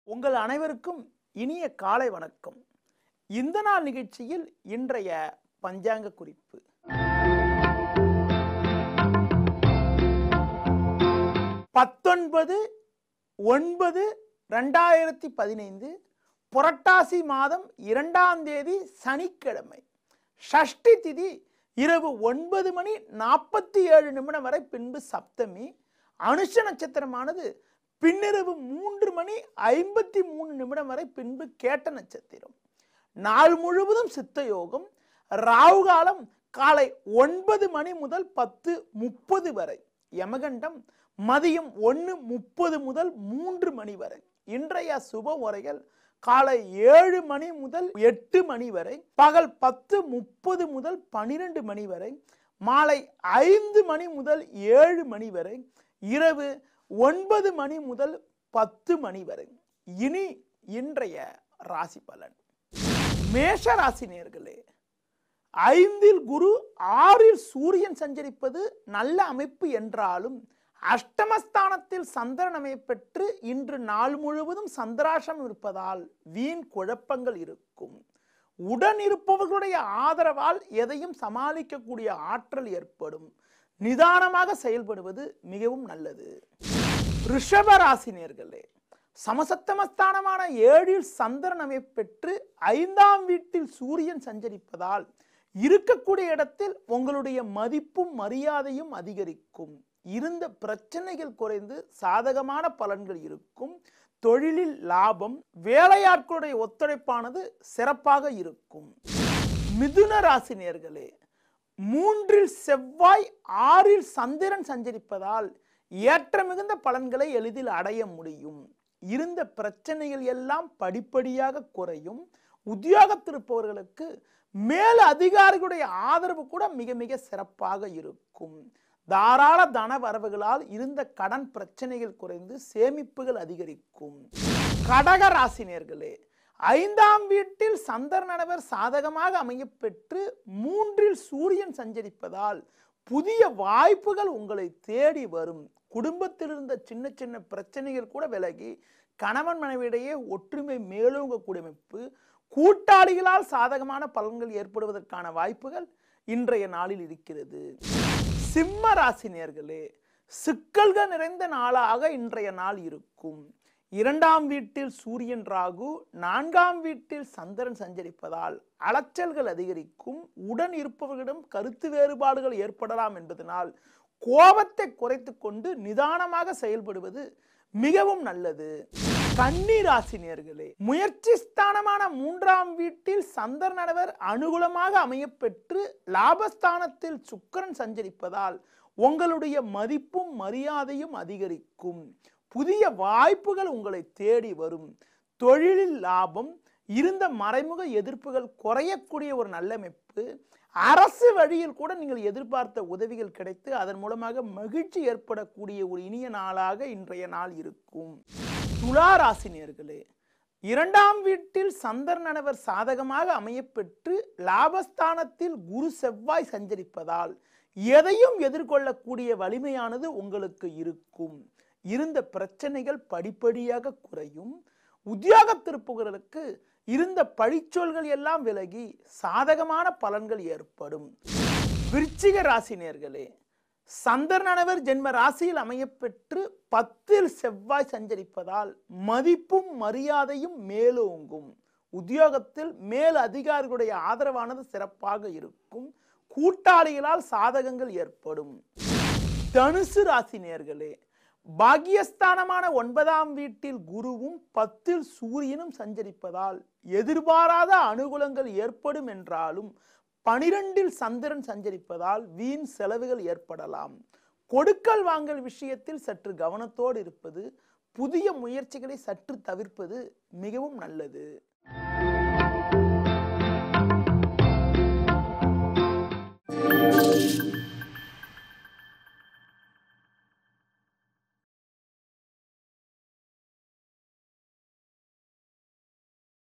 உங்கள் அனைவருக்கும் இனிய காலை வணக்கம். இந்த நாள் நிகழ்ச்சியில் இன்றைய பஞ்சாங்க குறிப்பு. பத்தொன்பது 9/2015 புரட்டாசி மாதம் 2ஆம் தேதி சனிக்கிழமை. ஷஷ்டி திதி இரவு 9:47 வரை, பின்பு சப்தமி. அனுஷ நட்சத்திரமானது பின்னிரவு 3:53 வரை, பின்பு கேட்ட நட்சத்திரம். நாள் முழுவதும் சித்த யோகம். ராகு காலம் காலை 9 மணி முதல் 10:30 வரை. யமகண்டம் மதியம் 1:30 முதல் 3 மணி வரை. இன்றைய சுப உரைகள் காலை 7 மணி முதல் 8 மணி வரை, பகல் 10:30 முதல் 12 மணி வரை, மாலை 5 மணி முதல் 7 மணி வரை, இரவு 9 மணி முதல் 10 மணி வரை. இனி இன்றைய ராசி பலன். மேஷ ராசி நேயர்களே, 5இல் குரு 6இல் சூரியன் சஞ்சரிப்பது நல்ல அமைப்பு என்றாலும் அஷ்டமஸ்தானத்தில் சந்திரன் அமையப்பெற்று இன்று நாள் முழுவதும் சந்திராஷ்டம் இருப்பதால் வீண் குழப்பங்கள் இருக்கும். உடன் இருப்பவர்களுடைய ஆதரவால் எதையும் சமாளிக்கக்கூடிய ஆற்றல் ஏற்படும். நிதானமாக செயல்படுவது மிகவும் நல்லது. ரிஷப ராசி நேயர்களே, சமசப்தமஸ்தானமான 7இல் சந்திரன் அமைப்பெற்று 5ஆம் வீட்டில் சூரியன் சஞ்சரிப்பதால் இருக்கக்கூடிய இடத்தில் உங்களுடைய மதிப்பும் மரியாதையும் அதிகரிக்கும். இருந்த பிரச்சனைகள் குறைந்து சாதகமான பலன்கள் இருக்கும். தொழிலில் லாபம். வேலையாட்களுடைய ஒத்துழைப்பானது சிறப்பாக இருக்கும். மிதுன ராசி நேயர்களே, 3இல் செவ்வாய் 6இல் சந்திரன் சஞ்சரிப்பதால் ஏற்ற மிகுந்த பலன்களை எளிதில் அடைய முடியும். இருந்த பிரச்சனைகள் எல்லாம் படிப்படியாக குறையும். உத்தியோகத்திருப்பவர்களுக்கு மேல் அதிகாரிகளுடைய ஆதரவு கூட மிக மிக சிறப்பாக இருக்கும். தாராள தன வரவுகளால் இருந்த கடன் பிரச்சனைகள் குறைந்து சேமிப்புகள் அதிகரிக்கும். கடக ராசி நேயர்களே, 5ஆம் வீட்டில் சந்திரனவர் சாதகமாக அமையப்பெற்று 3இல் சூரியன் சஞ்சரிப்பதால் புதிய வாய்ப்புகள் உங்களை தேடி வரும். குடும்பத்தில் இருந்த சின்ன சின்ன பிரச்சனைகள் கூட விலகி கணவன் மனைவியிடையே ஒற்றுமை மேலோங்கக்கூடிய அமைப்பு. கூட்டாளிகளால் சாதகமான பலன்கள் ஏற்படுவதற்கான வாய்ப்புகள் இன்றைய நாளில் இருக்கிறது. சிம்ம ராசி நேயர்களே, சிக்கல்கள் நிறைந்த நாளாக இன்றைய நாள் இருக்கும். 2ஆம் வீட்டில் சூரியன் ராகு, 4ஆம் வீட்டில் சந்திரன் சஞ்சரிப்பதால் அலைச்சல்கள் அதிகரிக்கும். உடன் இருப்பவர்களிடம் கருத்து வேறுபாடுகள் ஏற்படலாம் என்பதனால் கோபத்தை குறைத்து கொண்டு நிதானமாக செயல்படுவது மிகவும் நல்லது. கன்னி ராசி நேயர்களே, முயற்சி ஸ்தானமான 3ஆம் வீட்டில் சந்திரனவர் அனுகூலமாக அமையப்பெற்று லாபஸ்தானத்தில் சுக்கிரன் சஞ்சரிப்பதால் உங்களுடைய மதிப்பும் மரியாதையும் அதிகரிக்கும். புதிய வாய்ப்புகள் உங்களை தேடி வரும். தொழிலில் லாபம். இருந்த மறைமுக எதிர்ப்புகள் குறையக்கூடிய ஒரு நல்ல அமைப்பு. அரசு வழியில் கூட நீங்கள் எதிர்பார்த்த உதவிகள் கிடைத்து அதன் மூலமாக மகிழ்ச்சி ஏற்படக்கூடிய ஒரு இனிய நாளாக இன்றைய நாள் இருக்கும். துலா ராசி நேயர்களே, 2ஆம் வீட்டில் சந்திரனவர் சாதகமாக அமையப்பெற்று லாபஸ்தானத்தில் குரு செவ்வாய் சஞ்சரிப்பதால் எதையும் எதிர்கொள்ளக்கூடிய வலிமையானது உங்களுக்கு இருக்கும். இருந்த பிரச்சனைகள் படிப்படியாக குறையும். உத்தியோகத்திருப்பவர்களுக்கு இருந்த பழிச்சொல்கள் எல்லாம் விலகி சாதகமான பலன்கள் ஏற்படும். விருச்சிக ராசி நேயர்களே, சந்திரனவர் ஜென்ம ராசியில் அமையப்பெற்று 10இல் செவ்வாய் சஞ்சரிப்பதால் மதிப்பும் மரியாதையும் மேலோங்கும். உத்தியோகத்தில் மேல் அதிகாரிகளுடைய ஆதரவானது சிறப்பாக இருக்கும். கூட்டாளிகளால் சாதகங்கள் ஏற்படும். தனுசு ராசி நேயர்களே, பாக்கியஸ்தானமான 9ஆம் வீட்டில் குருவும் 10இல் சூரியனும் சஞ்சரிப்பதால் எதிர்பாராத அனுகூலங்கள் ஏற்படும் என்றாலும் 12இல் சந்திரன் சஞ்சரிப்பதால் வீண் செலவுகள் ஏற்படலாம். கொடுக்கல் வாங்கல் விஷயத்தில் சற்று கவனத்தோடு இருப்பது, புதிய முயற்சிகளை சற்று தவிர்ப்பது மிகவும் நல்லது.